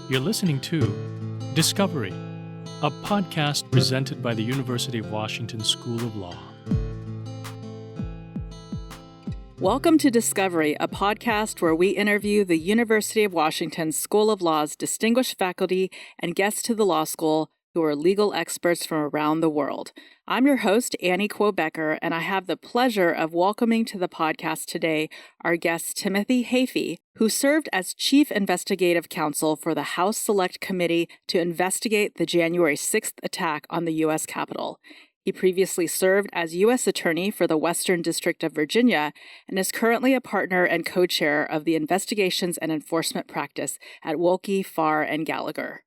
You're listening to Discovery, a podcast presented by the University of Washington School of Law. Welcome to Discovery, a podcast where we interview the University of Washington School of Law's distinguished faculty and guests to the law school who are legal experts from around the world. I'm your host, Annie Quo-Becker, and I have the pleasure of welcoming to the podcast today our guest, Timothy Heaphy, who served as Chief Investigative Counsel for the House Select Committee to investigate the January 6th attack on the U.S. Capitol. He previously served as U.S. Attorney for the Western District of Virginia and is currently a partner and co-chair of the Investigations and Enforcement Practice at Wilkie, Farr, and Gallagher.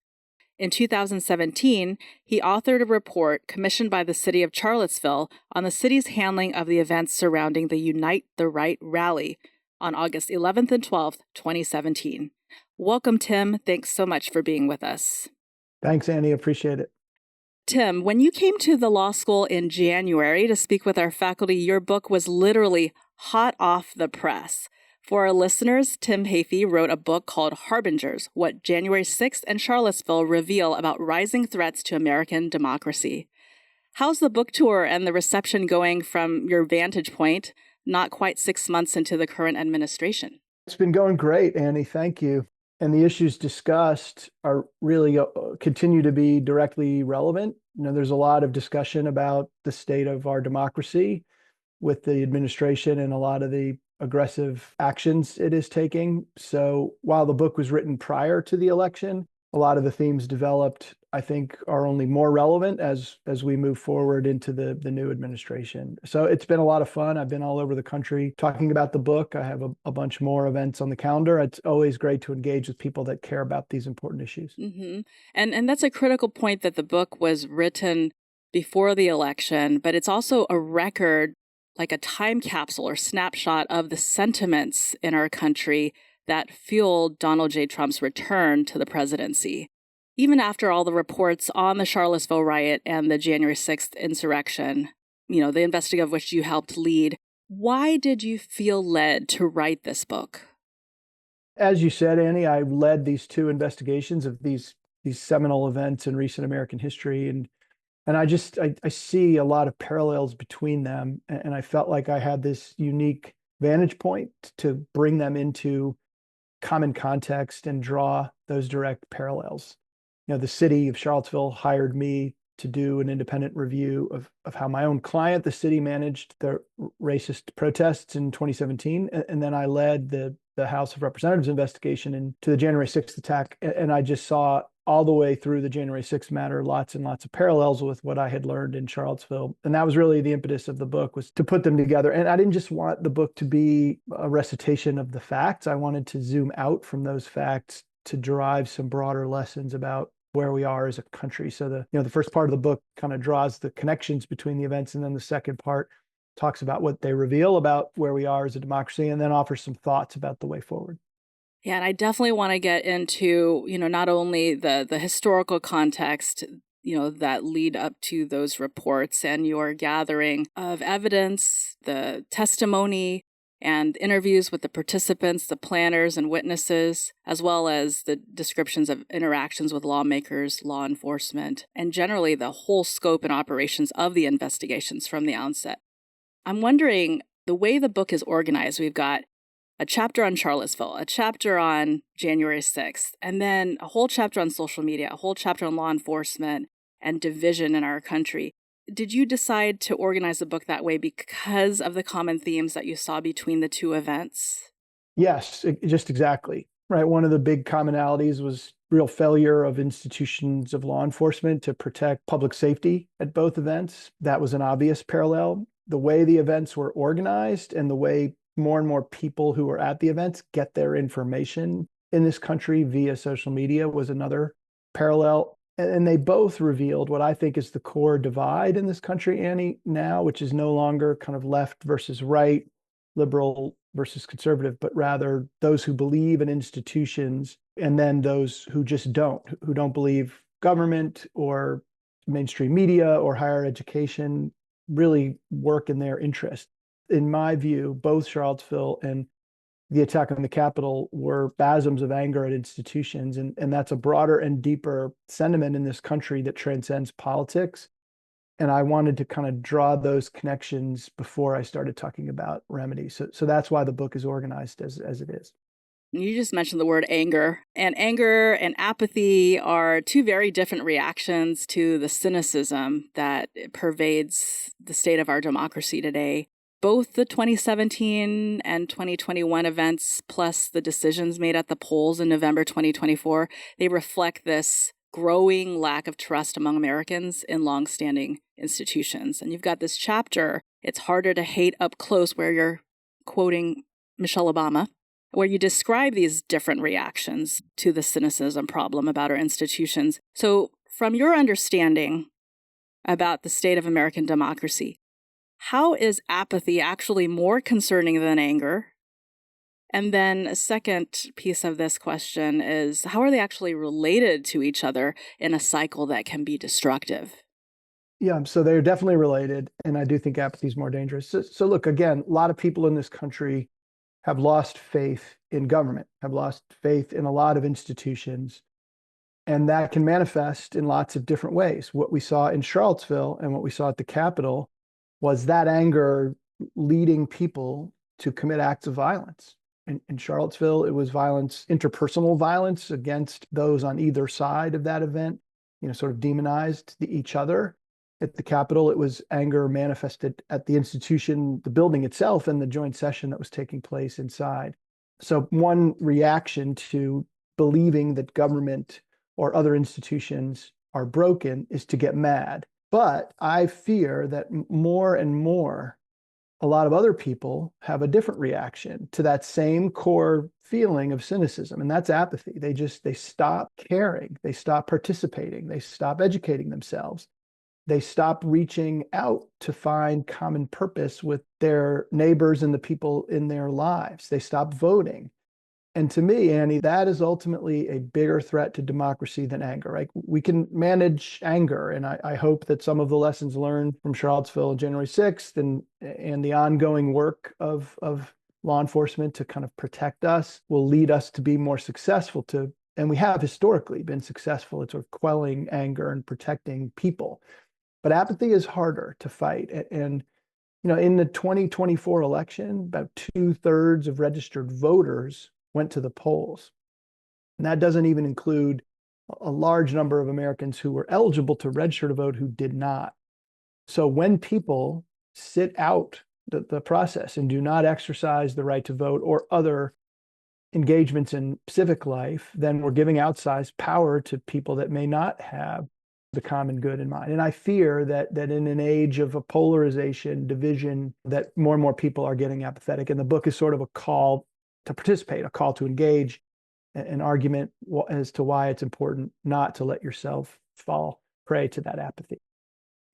In 2017, he authored a report commissioned by the city of Charlottesville on the city's handling of the events surrounding the Unite the Right rally on August 11th and 12th, 2017. Welcome, Tim. Thanks so much for being with us. Thanks, Annie. Appreciate it. Tim, when you came to the law school in January to speak with our faculty, your book was literally hot off the press. For our listeners, Tim Heaphy wrote a book called Harbingers, What January 6th and Charlottesville Reveal About Rising Threats to American Democracy. How's the book tour and the reception going from your vantage point, not quite 6 months into the current administration? It's been going great, Annie. Thank you. And the issues discussed are really continue to be directly relevant. There's a lot of discussion about the state of our democracy with the administration and a lot of the aggressive actions it is taking. So while the book was written prior to the election, a lot of the themes developed, I think, are only more relevant as we move forward into the new administration. So it's been a lot of fun. I've been all over the country talking about the book. I have a bunch more events on the calendar. It's always great to engage with people that care about these important issues. Mm-hmm. And that's a critical point, that the book was written before the election, but it's also a record, like a time capsule or snapshot of the sentiments in our country that fueled Donald J. Trump's return to the presidency. Even after all the reports on the Charlottesville riot and the January 6th insurrection, the investigation of which you helped lead, why did you feel led to write this book? As you said, Annie, I led these two investigations of these seminal events in recent American history, and I see a lot of parallels between them, and I felt like I had this unique vantage point to bring them into common context and draw those direct parallels. The city of Charlottesville hired me to do an independent review of how my own client, the city, managed the racist protests in 2017, and then I led the House of Representatives investigation into the January 6th attack, and I just saw all the way through the January 6th matter, lots and lots of parallels with what I had learned in Charlottesville. And that was really the impetus of the book, was to put them together. And I didn't just want the book to be a recitation of the facts. I wanted to zoom out from those facts to derive some broader lessons about where we are as a country. So the first part of the book kind of draws the connections between the events, and then the second part talks about what they reveal about where we are as a democracy, and then offers some thoughts about the way forward. Yeah, and I definitely want to get into, not only the historical context, that lead up to those reports and your gathering of evidence, the testimony and interviews with the participants, the planners and witnesses, as well as the descriptions of interactions with lawmakers, law enforcement, and generally the whole scope and operations of the investigations from the outset. I'm wondering, the way the book is organized, we've got a chapter on Charlottesville, a chapter on January 6th, and then a whole chapter on social media, a whole chapter on law enforcement and division in our country. Did you decide to organize the book that way because of the common themes that you saw between the two events? Yes, just exactly. Right. One of the big commonalities was real failure of institutions of law enforcement to protect public safety at both events. That was an obvious parallel. The way the events were organized and the way more and more people who were at the events get their information in this country via social media was another parallel. And they both revealed what I think is the core divide in this country, Annie, now, which is no longer kind of left versus right, liberal versus conservative, but rather those who believe in institutions and then those who just who don't believe government or mainstream media or higher education really work in their interest. In my view, both Charlottesville and the attack on the Capitol were spasms of anger at institutions. And that's a broader and deeper sentiment in this country that transcends politics. And I wanted to kind of draw those connections before I started talking about remedies. So that's why the book is organized as it is. You just mentioned the word anger. And anger and apathy are two very different reactions to the cynicism that pervades the state of our democracy today. Both the 2017 and 2021 events, plus the decisions made at the polls in November 2024, they reflect this growing lack of trust among Americans in longstanding institutions. And you've got this chapter, It's Harder to Hate Up Close, where you're quoting Michelle Obama, where you describe these different reactions to the cynicism problem about our institutions. So from your understanding about the state of American democracy, how is apathy actually more concerning than anger? And then a second piece of this question is, how are they actually related to each other in a cycle that can be destructive? Yeah, so they're definitely related. And I do think apathy is more dangerous. So look, again, a lot of people in this country have lost faith in government, have lost faith in a lot of institutions. And that can manifest in lots of different ways. What we saw in Charlottesville and what we saw at the Capitol was that anger leading people to commit acts of violence. In Charlottesville, it was violence, interpersonal violence against those on either side of that event, sort of demonized each other. At the Capitol, it was anger manifested at the institution, the building itself, and the joint session that was taking place inside. So one reaction to believing that government or other institutions are broken is to get mad. But I fear that more and more, a lot of other people have a different reaction to that same core feeling of cynicism, and that's apathy. They stop caring, they stop participating, they stop educating themselves. They stop reaching out to find common purpose with their neighbors and the people in their lives. They stop voting. And to me, Annie, that is ultimately a bigger threat to democracy than anger, right? We can manage anger. And I hope that some of the lessons learned from Charlottesville and January 6th and the ongoing work of law enforcement to kind of protect us will lead us to be more successful and we have historically been successful at sort of quelling anger and protecting people. But apathy is harder to fight. And in the 2024 election, about 2/3 of registered voters went to the polls. And that doesn't even include a large number of Americans who were eligible to register to vote who did not. So when people sit out the process and do not exercise the right to vote or other engagements in civic life, then we're giving outsized power to people that may not have the common good in mind. And I fear that in an age of a polarization, division, that more and more people are getting apathetic. And the book is sort of a call to participate, a call to engage, an argument as to why it's important not to let yourself fall prey to that apathy.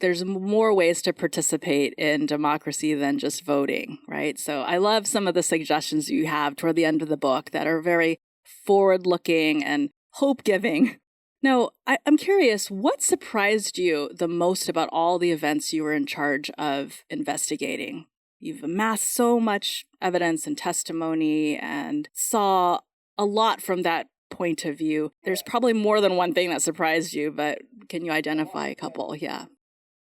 There's more ways to participate in democracy than just voting, right? So I love some of the suggestions you have toward the end of the book that are very forward-looking and hope-giving. Now, I'm curious, what surprised you the most about all the events you were in charge of investigating? You've amassed so much evidence and testimony and saw a lot from that point of view. There's probably more than one thing that surprised you, but can you identify a couple? Yeah.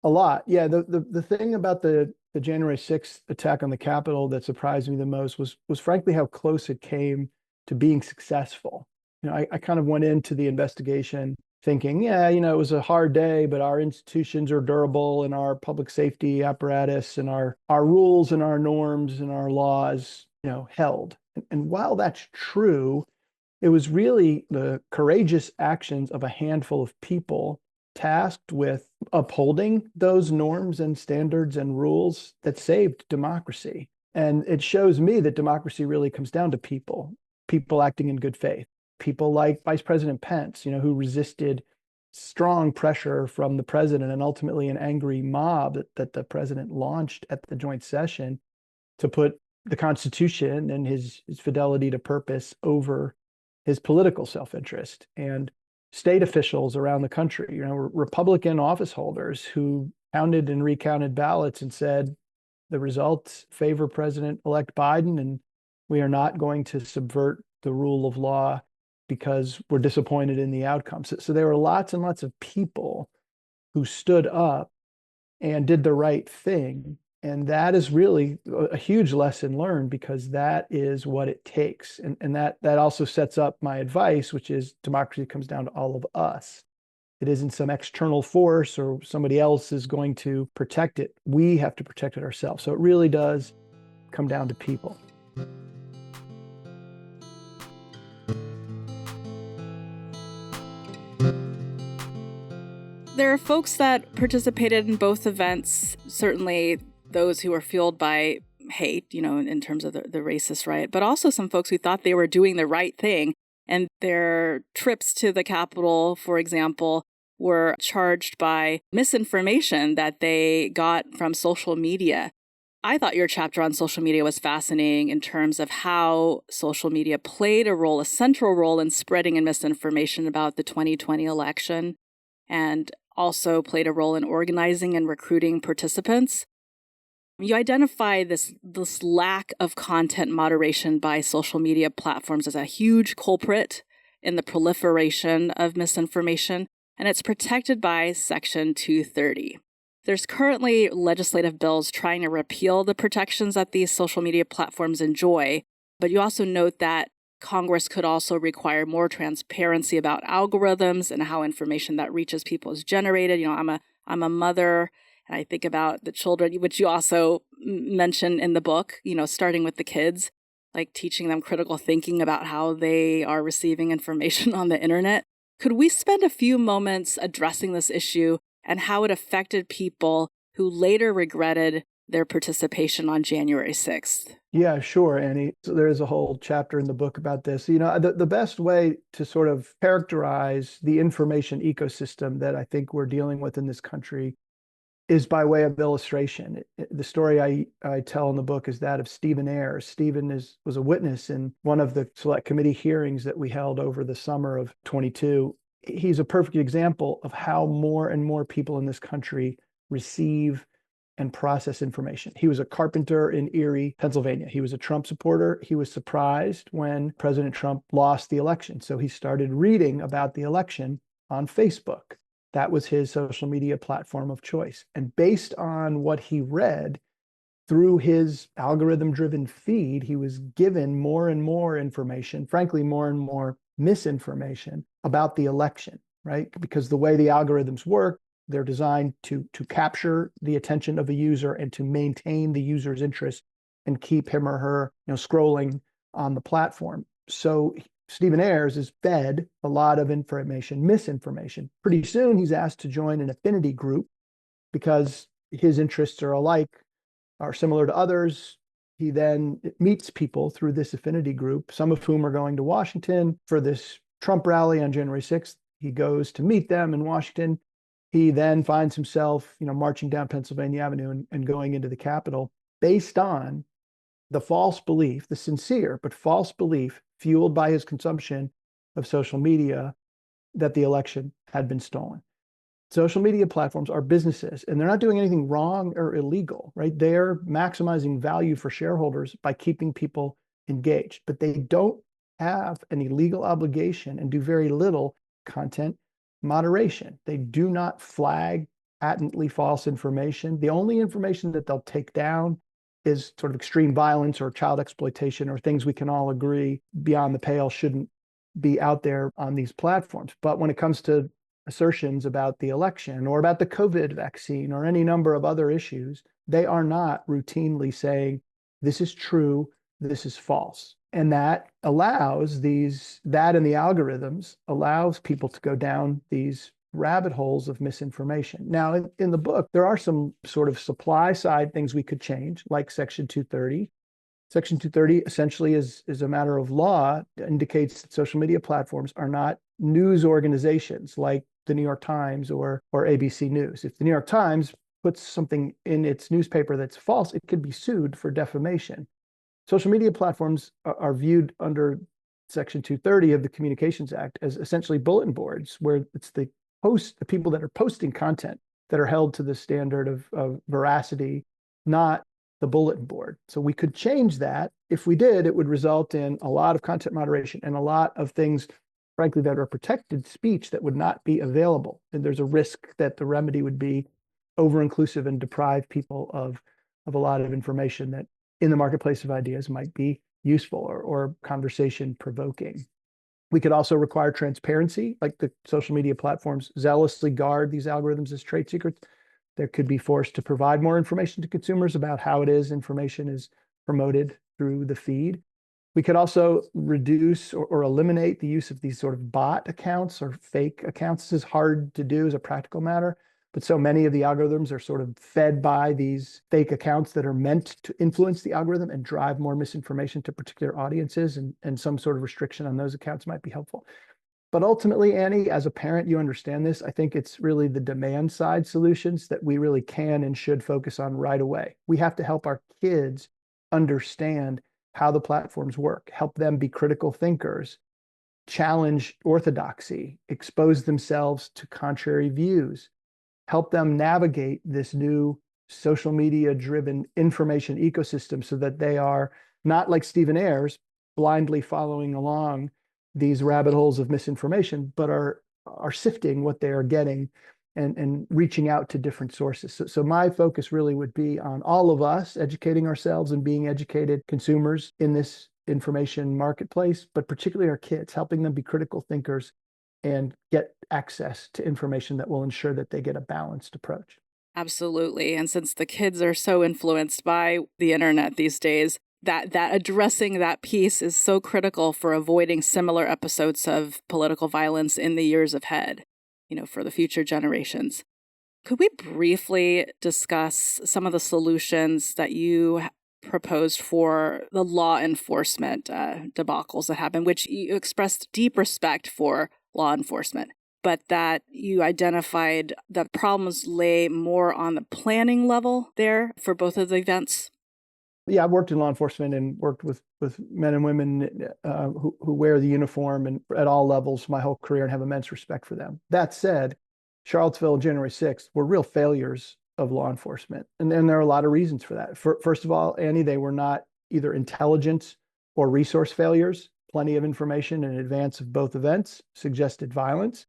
A lot. Yeah. The thing about the January 6th attack on the Capitol that surprised me the most was frankly how close it came to being successful. I kind of went into the investigation thinking, it was a hard day, but our institutions are durable and our public safety apparatus and our rules and our norms and our laws, held. And while that's true, it was really the courageous actions of a handful of people tasked with upholding those norms and standards and rules that saved democracy. And it shows me that democracy really comes down to people acting in good faith. People like Vice President Pence, who resisted strong pressure from the president and ultimately an angry mob that the president launched at the joint session to put the Constitution and his fidelity to purpose over his political self-interest. And state officials around the country, Republican office holders who counted and recounted ballots and said the results favor President-elect Biden and We are not going to subvert the rule of law because we're disappointed in the outcome. So there were lots and lots of people who stood up and did the right thing. And that is really a huge lesson learned, because that is what it takes. And that also sets up my advice, which is democracy comes down to all of us. It isn't some external force or somebody else is going to protect it. We have to protect it ourselves. So it really does come down to people. There are folks that participated in both events, certainly those who were fueled by hate, in terms of the racist riot, but also some folks who thought they were doing the right thing. And their trips to the Capitol, for example, were charged by misinformation that they got from social media. I thought your chapter on social media was fascinating in terms of how social media played a central role in spreading misinformation about the 2020 election, and also played a role in organizing and recruiting participants. You identify this lack of content moderation by social media platforms as a huge culprit in the proliferation of misinformation, and it's protected by Section 230. There's currently legislative bills trying to repeal the protections that these social media platforms enjoy, but you also note that Congress could also require more transparency about algorithms and how information that reaches people is generated. I'm a mother, and I think about the children, which you also mention in the book, starting with the kids, like teaching them critical thinking about how they are receiving information on the internet. Could we spend a few moments addressing this issue and how it affected people who later regretted their participation on January 6th? Yeah, sure, Annie. So there's a whole chapter in the book about this. The best way to sort of characterize the information ecosystem that I think we're dealing with in this country is by way of illustration. The story I tell in the book is that of Stephen Ayers. Stephen was a witness in one of the select committee hearings that we held over the summer of 22. He's a perfect example of how more and more people in this country receive and process information. He was a carpenter in Erie, Pennsylvania. He was a Trump supporter. He was surprised when President Trump lost the election. So he started reading about the election on Facebook. That was his social media platform of choice. And based on what he read through his algorithm-driven feed, he was given more and more information, frankly, more and more misinformation about the election, right? Because the way the algorithms work, they're designed to capture the attention of a user and to maintain the user's interest and keep him or her, scrolling on the platform. So Stephen Ayers is fed a lot of information, misinformation. Pretty soon, he's asked to join an affinity group because his interests are similar to others. He then meets people through this affinity group, some of whom are going to Washington for this Trump rally on January 6th. He goes to meet them in Washington. He then finds himself, marching down Pennsylvania Avenue and going into the Capitol based on the false belief, the sincere but false belief fueled by his consumption of social media that the election had been stolen. Social media platforms are businesses, and they're not doing anything wrong or illegal, right? They're maximizing value for shareholders by keeping people engaged, but they don't have any legal obligation and do very little content moderation. They do not flag patently false information. The only information that they'll take down is sort of extreme violence or child exploitation or things we can all agree beyond the pale shouldn't be out there on these platforms. But when it comes to assertions about the election or about the COVID vaccine or any number of other issues, they are not routinely saying, this is true, this is false. And that allows and the algorithms allows people to go down these rabbit holes of misinformation. Now, in the book, there are some sort of supply side things we could change, like Section 230. Section 230 essentially is a matter of law, indicates that social media platforms are not news organizations like the New York Times or ABC News. If the New York Times puts something in its newspaper that's false, it could be sued for defamation. Social media platforms are viewed under Section 230 of the Communications Act as essentially bulletin boards, where it's the people that are posting content that are held to the standard of veracity, not the bulletin board. So we could change that. If we did, it would result in a lot of content moderation and a lot of things, frankly, that are protected speech that would not be available. And there's a risk that the remedy would be over-inclusive and deprive people of a lot of information that in the marketplace of ideas might be useful or conversation provoking. We could also require transparency, like the social media platforms zealously guard these algorithms as trade secrets. There could be forced to provide more information to consumers about how it is information is promoted through the feed. We could also reduce or eliminate the use of these sort of bot accounts or fake accounts. This is hard to do as a practical matter, but so many of the algorithms are sort of fed by these fake accounts that are meant to influence the algorithm and drive more misinformation to particular audiences, and some sort of restriction on those accounts might be helpful. But ultimately, Annie, as a parent, you understand this. I think it's really the demand side solutions that we really can and should focus on right away. We have to help our kids understand how the platforms work, help them be critical thinkers, challenge orthodoxy, expose themselves to contrary views, help them navigate this new social media driven information ecosystem so that they are not like Stephen Ayers, blindly following along these rabbit holes of misinformation, but are sifting what they are getting and reaching out to different sources. So my focus really would be on all of us educating ourselves and being educated consumers in this information marketplace, but particularly our kids, helping them be critical thinkers and get access to information that will ensure that they get a balanced approach. Absolutely. And since the kids are so influenced by the internet these days, that addressing that piece is so critical for avoiding similar episodes of political violence in the years ahead, for the future generations. Could we briefly discuss some of the solutions that you proposed for the law enforcement debacles that happened, which you expressed deep respect for law enforcement, but that you identified that problems lay more on the planning level there for both of the events? Yeah, I've worked in law enforcement and worked with men and women who wear the uniform and at all levels my whole career and have immense respect for them. That said, Charlottesville and January 6th were real failures of law enforcement. And then there are a lot of reasons for that. First of all, Annie, they were not either intelligence or resource failures. Plenty of information in advance of both events suggested violence.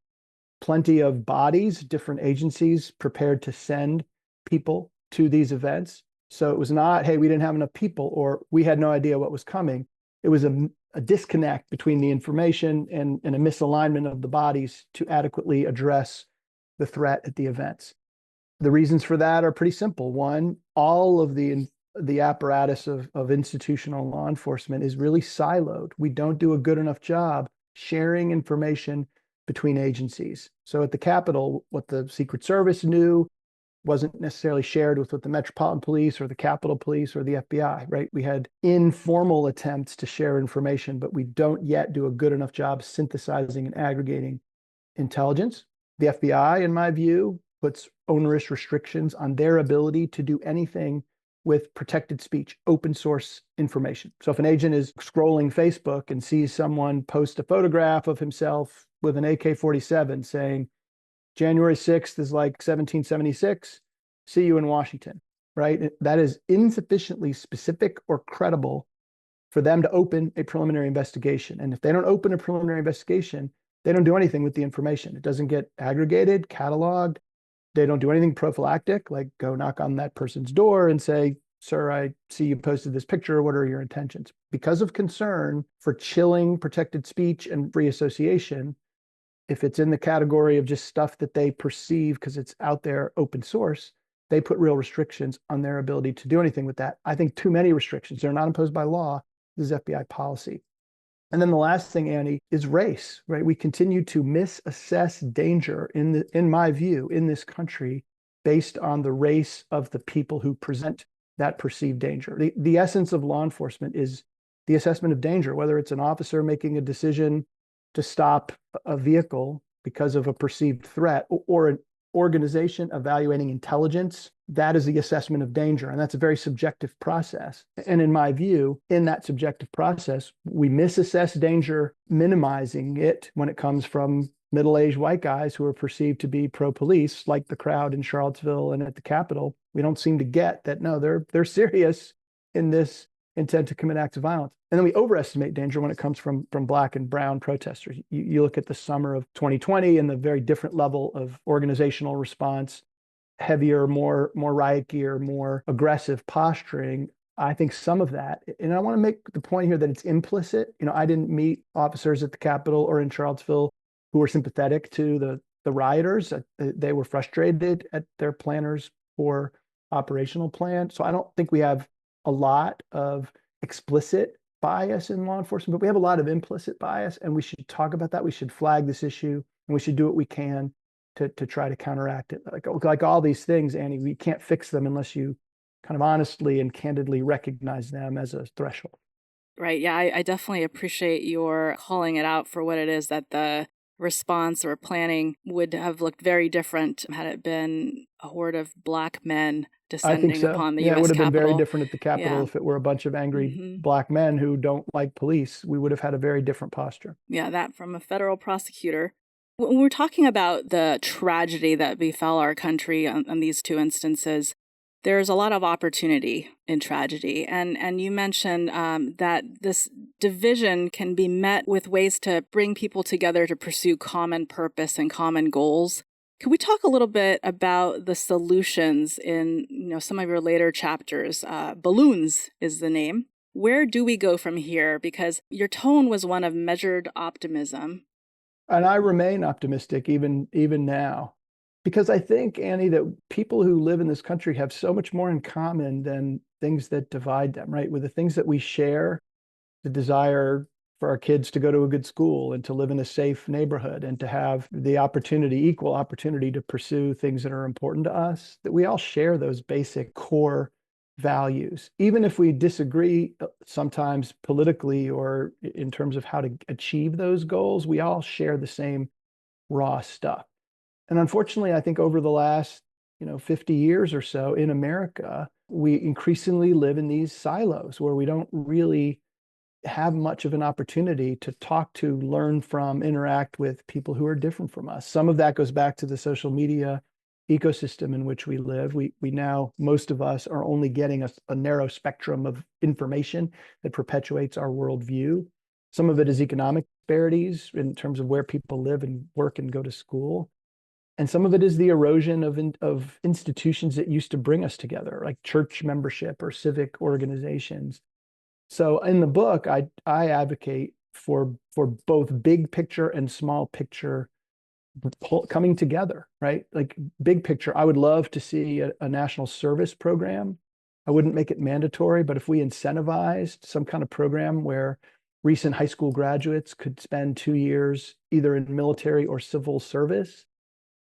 Plenty of bodies, different agencies prepared to send people to these events. So it was not, hey, we didn't have enough people or we had no idea what was coming. It was a disconnect between the information and a misalignment of the bodies to adequately address the threat at the events. The reasons for that are pretty simple. One, all of the apparatus of institutional law enforcement is really siloed. We don't do a good enough job sharing information between agencies. So at the Capitol, what the Secret Service knew wasn't necessarily shared with what the Metropolitan Police or the Capitol Police or the FBI, right? We had informal attempts to share information, but we don't yet do a good enough job synthesizing and aggregating intelligence. The FBI, in my view, puts onerous restrictions on their ability to do anything with protected speech, open source information. So if an agent is scrolling Facebook and sees someone post a photograph of himself with an AK-47 saying, January 6th is like 1776, see you in Washington, right? That is insufficiently specific or credible for them to open a preliminary investigation. And if they don't open a preliminary investigation, they don't do anything with the information. It doesn't get aggregated, cataloged. They don't do anything prophylactic, like go knock on that person's door and say, sir, I see you posted this picture. What are your intentions? Because of concern for chilling protected speech and free association, if it's in the category of just stuff that they perceive because it's out there open source, they put real restrictions on their ability to do anything with that. I think too many restrictions. They're not imposed by law. This is FBI policy. And then the last thing, Annie, is race, right? We continue to misassess danger in my view, in this country based on the race of the people who present that perceived danger. The essence of law enforcement is the assessment of danger, whether it's an officer making a decision to stop a vehicle because of a perceived threat or an organization evaluating intelligence. That is the assessment of danger. And that's a very subjective process. And in my view, in that subjective process, we misassess danger, minimizing it when it comes from middle-aged white guys who are perceived to be pro-police, like the crowd in Charlottesville and at the Capitol. We don't seem to get that. No, they're serious in this intent to commit acts of violence. And then we overestimate danger when it comes from black and brown protesters. You look at the summer of 2020 and the very different level of organizational response, heavier, more riot gear, more aggressive posturing. I think some of that, and I want to make the point here that it's implicit. I didn't meet officers at the Capitol or in Charlottesville who were sympathetic to the rioters. They were frustrated at their planners' poor operational plan. So I don't think we have a lot of explicit bias in law enforcement, but we have a lot of implicit bias, and we should talk about that. We should flag this issue, and we should do what we can to try to counteract it. Like all these things, Annie, we can't fix them unless you kind of honestly and candidly recognize them as a threshold. Right. Yeah, I definitely appreciate your calling it out for what it is, that the response or planning would have looked very different had it been a horde of black men I think descending so. upon the Yeah, it U.S. would have been very Capitol. different at the Capitol Yeah. if it were a bunch of angry Mhm. black men who don't like police. We would have had a very different posture. Yeah, that from a federal prosecutor. When we're talking about the tragedy that befell our country on these two instances, there's a lot of opportunity in tragedy. And you mentioned that this division can be met with ways to bring people together to pursue common purpose and common goals. Can we talk a little bit about the solutions in some of your later chapters? Balloons is the name. Where do we go from here? Because your tone was one of measured optimism. And I remain optimistic even now, because I think, Annie, that people who live in this country have so much more in common than things that divide them, right? With the things that we share, the desire for our kids to go to a good school and to live in a safe neighborhood and to have the equal opportunity to pursue things that are important to us, that we all share those basic core values. Even if we disagree sometimes politically or in terms of how to achieve those goals, we all share the same raw stuff. And unfortunately, I think over the last 50 years or so in America, we increasingly live in these silos where we don't really have much of an opportunity to talk to, learn from, interact with people who are different from us. Some of that goes back to the social media ecosystem in which we live. We now, most of us are only getting a narrow spectrum of information that perpetuates our worldview. Some of it is economic disparities in terms of where people live and work and go to school. And some of it is the erosion of institutions that used to bring us together, like church membership or civic organizations. So in the book, I advocate for both big picture and small picture coming together, right? Like big picture, I would love to see a national service program. I wouldn't make it mandatory, but if we incentivized some kind of program where recent high school graduates could spend 2 years either in military or civil service,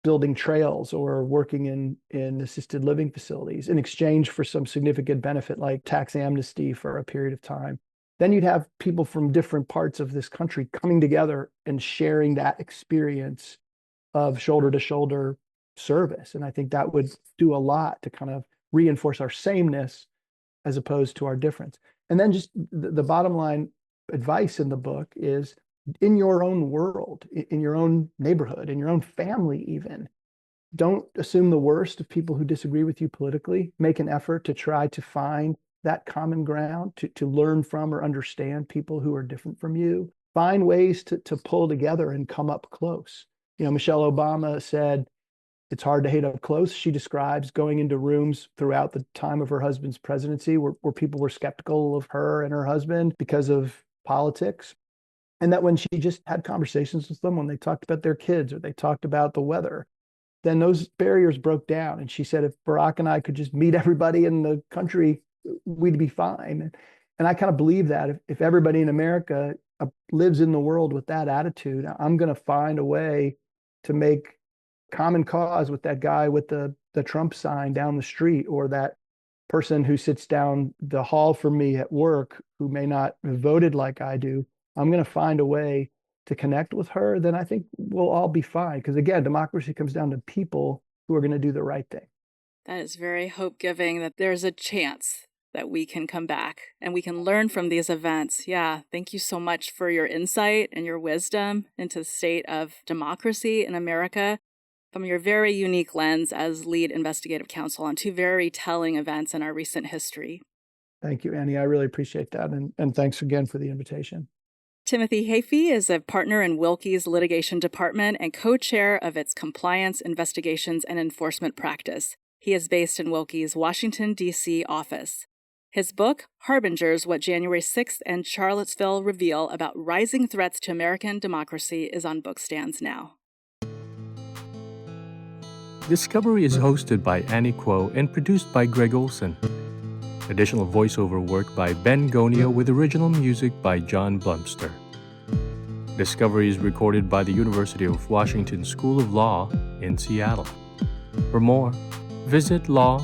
building trails or working in assisted living facilities in exchange for some significant benefit like tax amnesty for a period of time, then you'd have people from different parts of this country coming together and sharing that experience of shoulder to shoulder service. And I think that would do a lot to kind of reinforce our sameness as opposed to our difference. And then just the bottom line advice in the book is, in your own world, in your own neighborhood, in your own family even, don't assume the worst of people who disagree with you politically. Make an effort to try to find that common ground, to learn from or understand people who are different from you. Find ways to pull together and come up close. Michelle Obama said, it's hard to hate up close. She describes going into rooms throughout the time of her husband's presidency where people were skeptical of her and her husband because of politics. And that when she just had conversations with them, when they talked about their kids or they talked about the weather, then those barriers broke down. And she said, if Barack and I could just meet everybody in the country, we'd be fine. And I kind of believe that if everybody in America lives in the world with that attitude, I'm going to find a way to make common cause with that guy with the Trump sign down the street, or that person who sits down the hall from me at work who may not have voted like I do. I'm going to find a way to connect with her. Then I think we'll all be fine. Because again, democracy comes down to people who are going to do the right thing. That is very hope-giving, that there's a chance that we can come back and we can learn from these events. Yeah, thank you so much for your insight and your wisdom into the state of democracy in America from your very unique lens as lead investigative counsel on two very telling events in our recent history. Thank you, Annie. I really appreciate that. And thanks again for the invitation. Timothy Heaphy is a partner in Wilkie's litigation department and co-chair of its compliance, investigations, and enforcement practice. He is based in Wilkie's Washington, D.C. office. His book, Harbingers, What January 6th and Charlottesville Reveal About Rising Threats to American Democracy, is on bookstands now. Discovery is hosted by Annie Kuo and produced by Greg Olson. Additional voiceover work by Ben Gonio with original music by John Blumster. Discovery is recorded by the University of Washington School of Law in Seattle. For more, visit law.uw.edu.